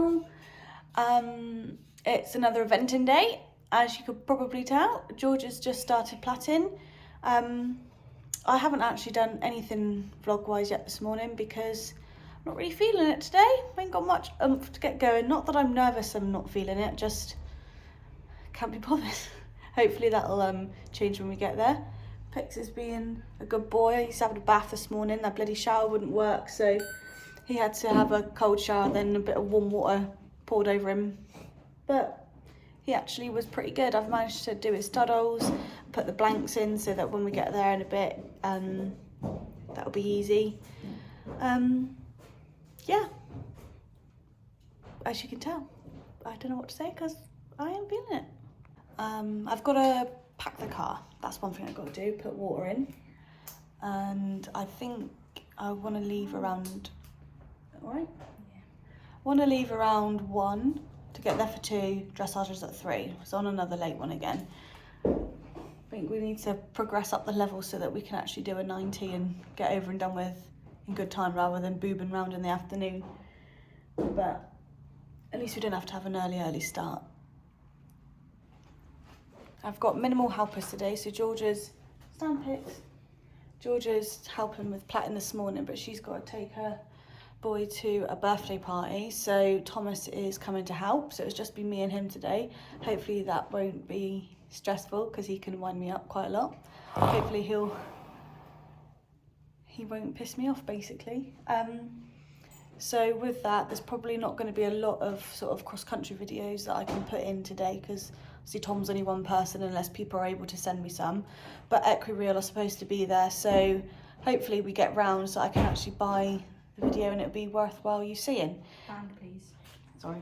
channel. It's another eventing day, as you could probably tell. George has just started platting. I haven't actually done anything vlog-wise yet this morning because I'm not really feeling it today. I ain't got much oomph to get going. Not that I'm nervous I'm not feeling it, just can't be bothered. Hopefully that'll change when we get there. Pix is being a good boy. He's having a bath this morning. That bloody shower wouldn't work, so he had to have a cold shower, then a bit of warm water poured over him. But he actually was pretty good. I've managed to do his toddles, put the blanks in so that when we get there in a bit, that'll be easy. Yeah, as you can tell, I don't know what to say because I am feeling it. I've got to pack the car. That's one thing I've got to do, put water in. And I think I want to leave around, all right? Yeah. I want to leave around 1 to get there for 2, dressage is at 3. So on another late one again. I think we need to progress up the level so that we can actually do a 90 and get over and done with in good time rather than boobing around in the afternoon. But at least we don't have to have an early start. I've got minimal helpers today, so Georgia's helping with plaiting this morning, but she's got to take her boy to a birthday party, so Thomas is coming to help, so it's just been me and him today. Hopefully that won't be stressful because he can wind me up quite a lot. Hopefully he won't piss me off, basically. So with that, there's probably not going to be a lot of sort of cross-country videos that I can put in today because obviously Tom's only one person unless people are able to send me some. But Equireel are supposed to be there, so hopefully we get round so I can actually buy the video and it'll be worthwhile you seeing. Band, please. Sorry.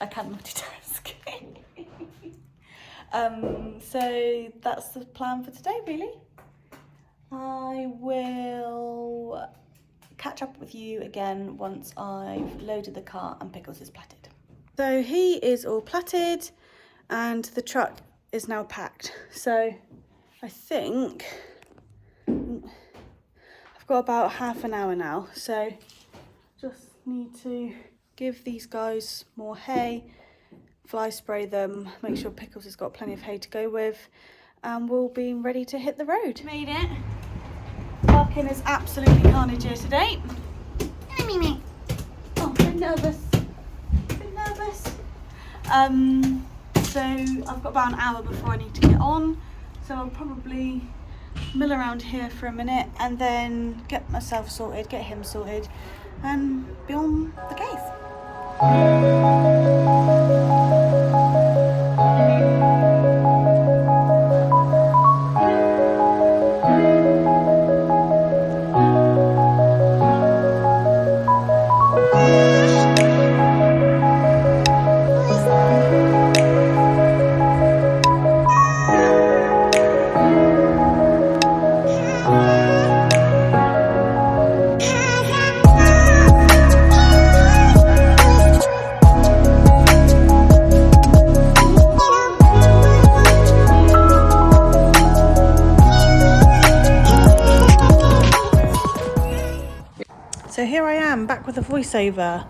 I can't multitask. So that's the plan for today, really. I will catch up with you again once I've loaded the car and Pickles is platted. So he is all platted and the truck is now packed. So I think I've got about half an hour now. So just need to give these guys more hay, fly spray them, make sure Pickles has got plenty of hay to go with, and we'll be ready to hit the road. Made it. Parking is absolutely carnage here today. Oh, I'm a bit nervous. So I've got about an hour before I need to get on. So I'll probably mill around here for a minute and then get myself sorted, get him sorted, and be on the case. So here I am back with a voiceover.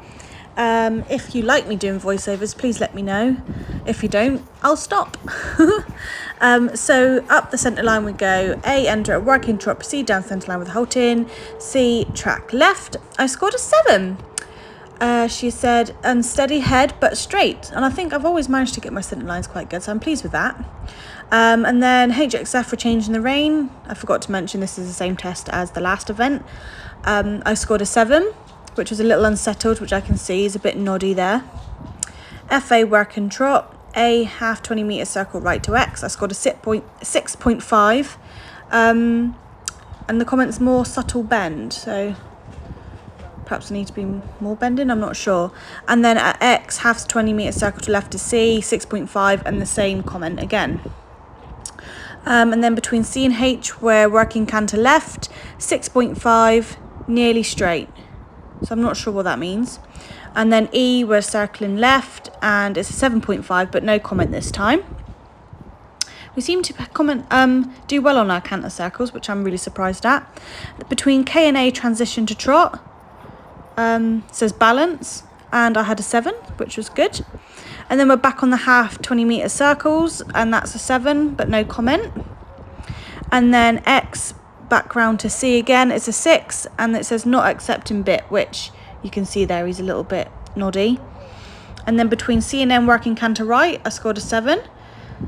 If you like me doing voiceovers, please let me know. If you don't, I'll stop. So up the centre line we go. A, enter a working trot, proceed down centre line with halt in. C, track left. I scored a 7. She said, unsteady head but straight. And I think I've always managed to get my centre lines quite good, so I'm pleased with that. And then HXF for change in the rain. I forgot to mention this is the same test as the last event. I scored a 7, which was a little unsettled, which I can see is a bit noddy there. FA work and trot. A, half 20 metre circle right to X. I scored a 6.5. And the comment's more subtle bend, so perhaps I need to be more bending, I'm not sure. And then at X, half 20 metre circle to left to C, 6.5, and the same comment again. And then between C and H, we're working canter left, 6.5, nearly straight. So I'm not sure what that means. And then E, we're circling left, and it's a 7.5, but no comment this time. We seem to do well on our canter circles, which I'm really surprised at. Between K and A, transition to trot, says balance. and I had a 7, which was good. And then we're back on the half 20-metre circles, and that's a 7, but no comment. And then X back round to C again, it's a 6, and it says not accepting bit, which you can see there, he's a little bit noddy. And then between C and N working canter right, I scored a 7.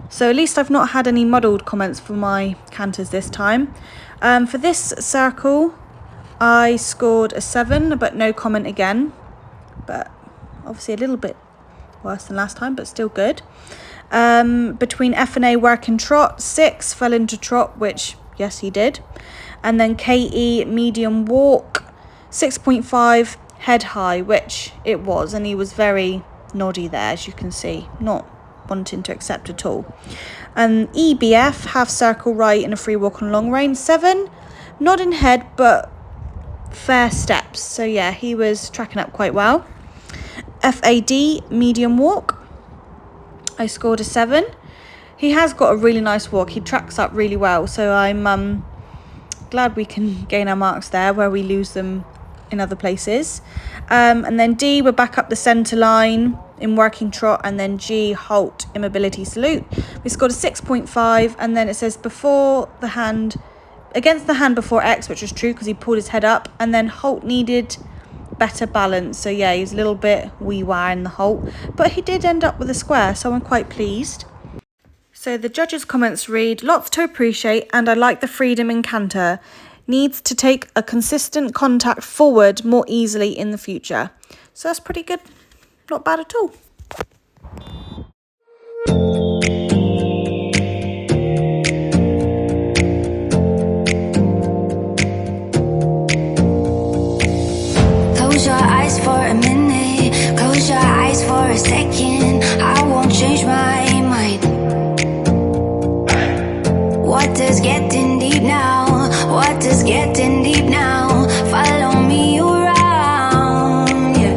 So at least I've not had any muddled comments for my canters this time. For this circle, I scored a 7, but no comment again. But obviously a little bit worse than last time, but still good. Between F and A working trot, 6, fell into trot, which yes he did. And then KE medium walk, 6.5 head high, which it was, and he was very noddy there, as you can see, not wanting to accept at all. And EBF, half circle right in a free walk on long range, 7, nodding head but fair steps, so yeah, he was tracking up quite well. FAD medium walk, I scored a 7. He has got a really nice walk, he tracks up really well, so I'm glad we can gain our marks there where we lose them in other places. And then D, we're back up the centre line in working trot, and then G, halt, immobility salute. We scored a 6.5, and then it says before the hand, against the hand before X, which was true because he pulled his head up, and then halt needed better balance. So yeah, he's a little bit wee-wah in the halt, but he did end up with a square, so I'm quite pleased. So the judges' comments read, lots to appreciate, and I like the freedom in canter. Needs to take a consistent contact forward more easily in the future. So that's pretty good. Not bad at all. Close your eyes for a minute. Close your eyes for a second. I won't change my mind. Water's getting deep now. Water's getting deep now. Follow me around, yeah.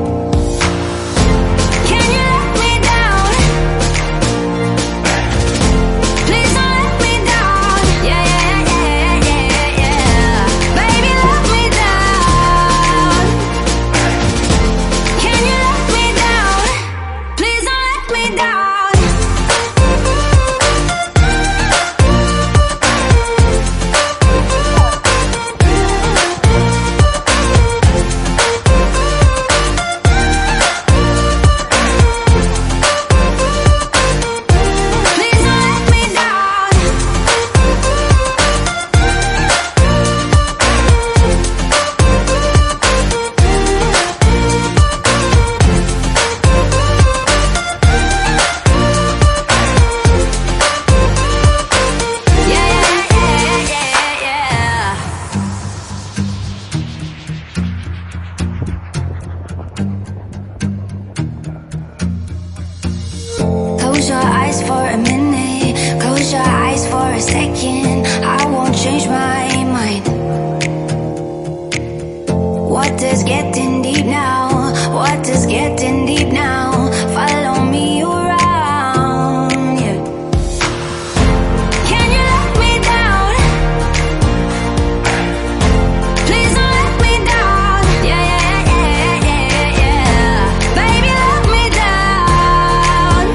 Can you let me down? Please don't let me down. Yeah, yeah, yeah, yeah, yeah. Baby, let me down. Can you let me down? Please don't let me down. Close your eyes for a minute. Close your eyes for a second. I won't change my mind. Water's getting deep now. Water's getting deep now. Follow me around, yeah. Can you let me down? Please don't let me down. Yeah, yeah, yeah, yeah, yeah. Baby, let me down.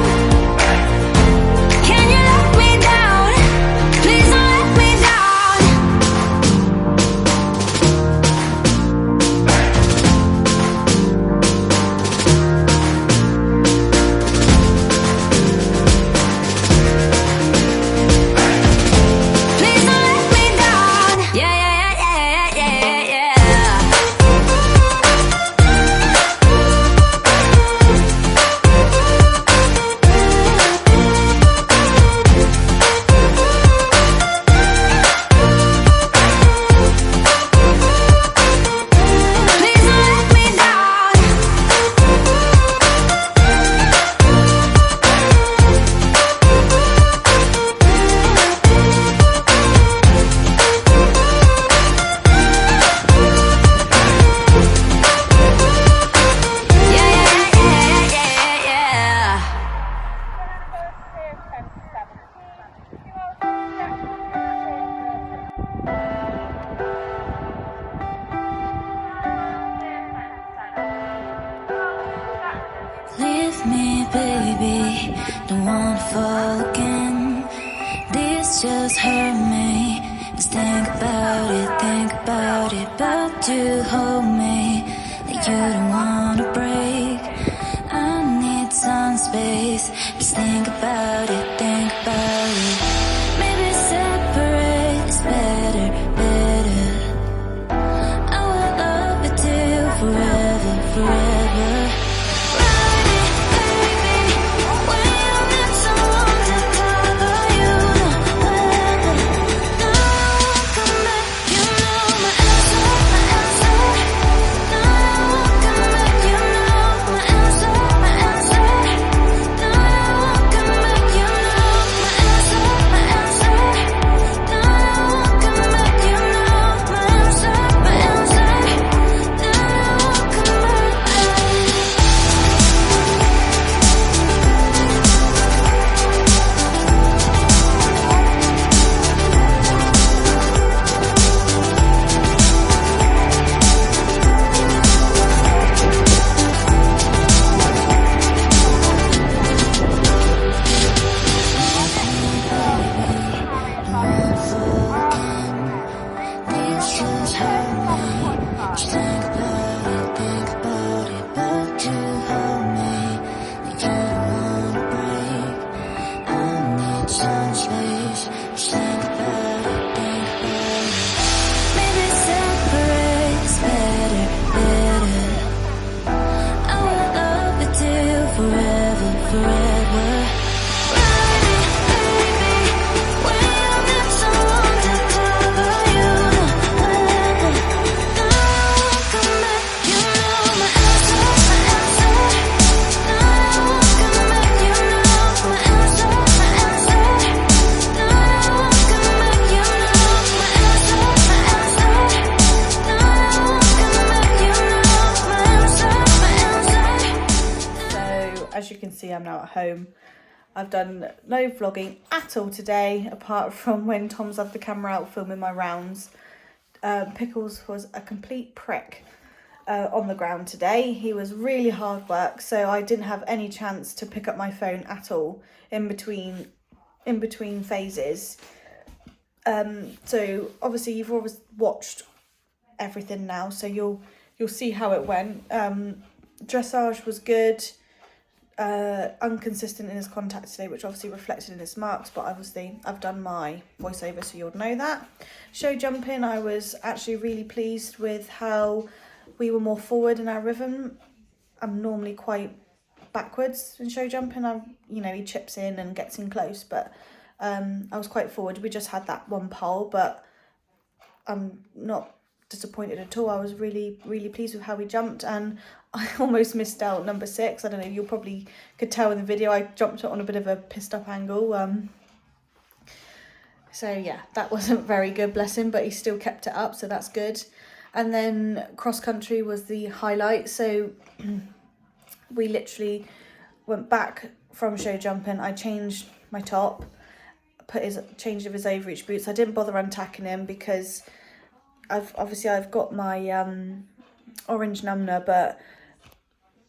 Can you let me down? Please don't let me down. wanna fall again. This just hurt me. Just think about it, about to hold me. That you don't wanna break. I need some space. Just think about it. Maybe separate is better. I will love you till forever. As you can see, I'm now at home. I've done no vlogging at all today, apart from when Tom's had the camera out filming my rounds. Pickles was a complete prick on the ground today. He was really hard work, so I didn't have any chance to pick up my phone at all in between phases. So obviously you've always watched everything now, so you'll see how it went. Dressage was good. Inconsistent in his contact today, which obviously reflected in his marks, but obviously I've done my voiceover, so you'll know that. Show jumping, I was actually really pleased with how we were more forward in our rhythm. I'm normally quite backwards in show jumping. He chips in and gets in close, but I was quite forward. We just had that one pole, but I'm not disappointed at all. I was really pleased with how we jumped, and I almost missed out number 6. I don't know, you probably could tell in the video I jumped it on a bit of a pissed up angle. So yeah, that wasn't very good, bless him, but he still kept it up, so that's good. And then cross country was the highlight. So we literally went back from show jumping. I changed my top, changed his overreach boots. I didn't bother untacking him because I've got my orange number, but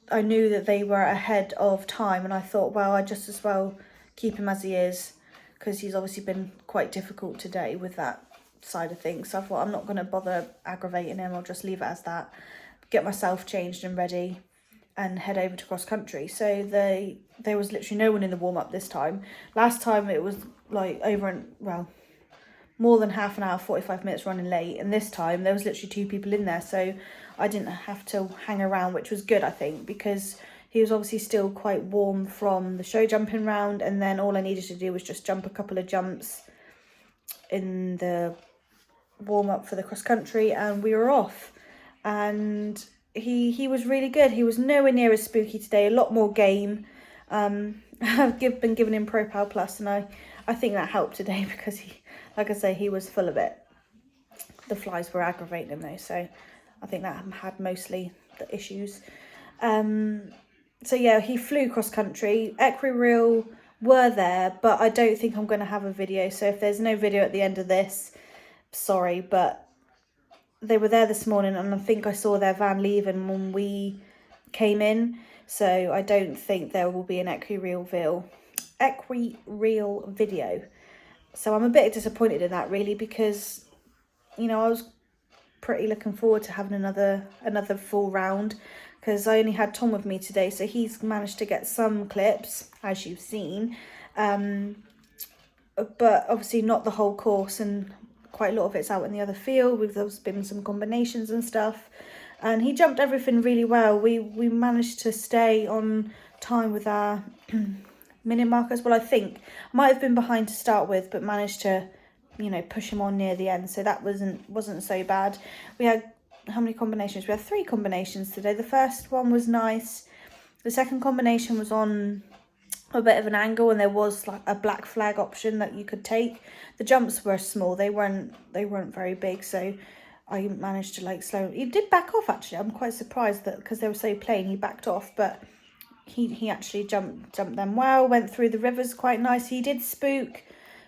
I knew that they were ahead of time, and I thought, well, I just as well keep him as he is, because he's obviously been quite difficult today with that side of things. So I thought, I'm not going to bother aggravating him. I'll just leave it as that, get myself changed and ready, and head over to cross country. So there was literally no one in the warm up this time. Last time it was like more than half an hour, 45 minutes running late, and this time there was literally 2 people in there, so I didn't have to hang around, which was good, I think, because he was obviously still quite warm from the show jumping round, and then all I needed to do was just jump a couple of jumps in the warm up for the cross country, and we were off. And he was really good. He was nowhere near as spooky today, a lot more game. I've been giving him ProPal Plus, and I think that helped today, because he, like I say, he was full of it. The flies were aggravating him though, so I think that had mostly the issues. So yeah, he flew cross country. Equireel were there, but I don't think I'm going to have a video. So if there's no video at the end of this, sorry, but they were there this morning, and I think I saw their van leaving when we came in. So I don't think there will be an Equireel reel video. So I'm a bit disappointed in that, really, because, you know, I was pretty looking forward to having another full round, because I only had Tom with me today, so he's managed to get some clips, as you've seen, but obviously not the whole course, and quite a lot of it's out in the other field. There's been some combinations and stuff, and he jumped everything really well. We managed to stay on time with our minute markers. Well, I think might have been behind to start with, but managed to, you know, push him on near the end, so that wasn't so bad. We had, how many combinations? We had 3 combinations today. The first one was nice. The second combination was on a bit of an angle, and there was like a black flag option that you could take. The jumps were small, they weren't very big, so I managed to like slow. He did back off, actually. I'm quite surprised that, because they were so plain, he backed off, but he actually jumped them well. Went through the rivers quite nice. He did spook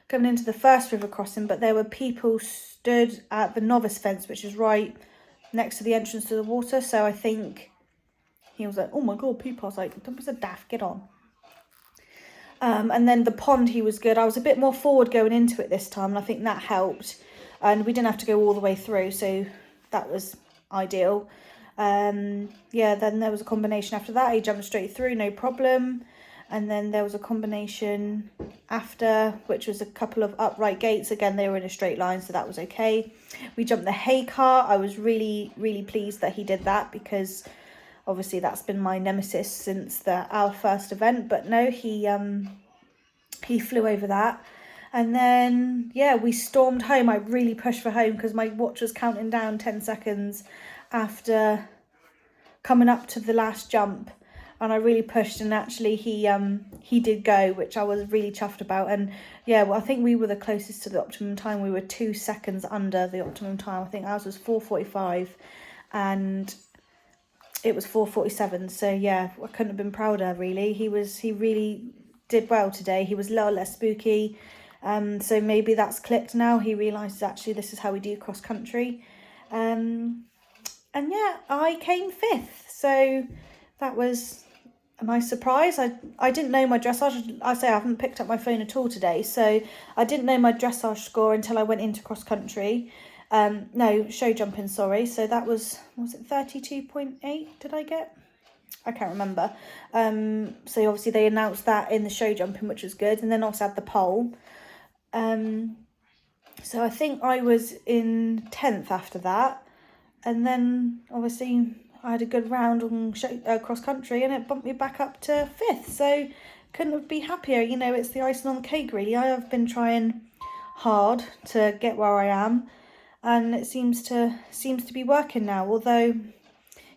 coming into the first river crossing, but there were people stood at the novice fence, which is right next to the entrance to the water, so I think he was like, oh my god, people. I was like, don't be so daft, get on. And then the pond, he was good. I was a bit more forward going into it this time, and I think that helped, and we didn't have to go all the way through, so that was ideal. Yeah, then there was a combination after that. He jumped straight through, no problem. And then there was a combination after, which was a couple of upright gates. Again, they were in a straight line, so that was okay. We jumped the hay cart. I was really, really pleased that he did that, because obviously that's been my nemesis since our first event. But no, he flew over that. And then, yeah, we stormed home. I really pushed for home, because my watch was counting down 10 seconds after coming up to the last jump, and I really pushed, and actually he did go, which I was really chuffed about. And yeah, well, I think we were the closest to the optimum time. We were 2 seconds under the optimum time. I think ours was 4:45 and it was 4:47, so yeah, I couldn't have been prouder, really. He really did well today. He was a little less spooky, so maybe that's clicked now. He realises actually this is how we do cross country. And yeah, I came 5th, so that was a nice surprise. I didn't know my dressage. I haven't picked up my phone at all today, so I didn't know my dressage score until I went into cross country. No, show jumping, sorry. So that was it 32.8 did I get? I can't remember. So obviously they announced that in the show jumping, which was good, and then also had the poll. So I think I was in 10th after that. And then obviously I had a good round on cross country, and it bumped me back up to 5th. So couldn't be happier. You know, it's the icing on the cake, really. I have been trying hard to get where I am, and it seems to be working now. Although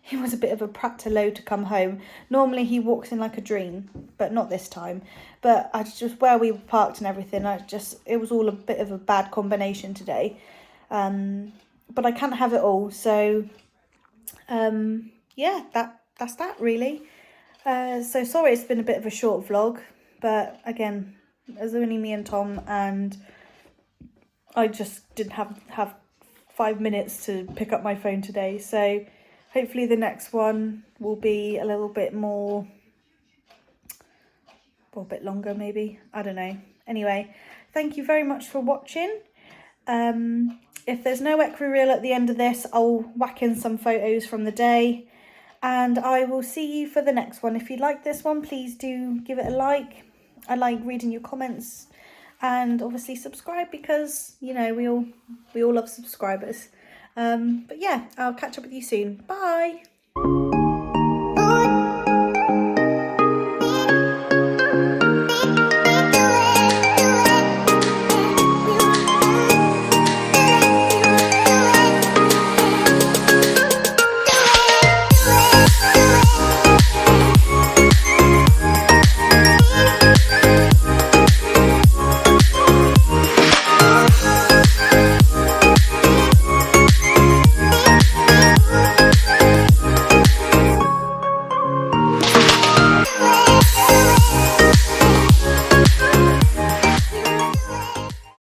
he was a bit of a prat to load to come home. Normally he walks in like a dream, but not this time. But I just, where we were parked and everything, it was all a bit of a bad combination today. But I can't have it all, so yeah, that's that, really. So sorry it's been a bit of a short vlog, but again, there's only me and Tom, and I just didn't have 5 minutes to pick up my phone today, so hopefully the next one will be a little bit more, or a bit longer maybe, I don't know. Anyway, thank you very much for watching. If there's no equine reel at the end of this, I'll whack in some photos from the day, and I will see you for the next one. If you like this one, please do give it a like. I like reading your comments, and obviously subscribe, because, you know, we all love subscribers. But yeah, I'll catch up with you soon. Bye.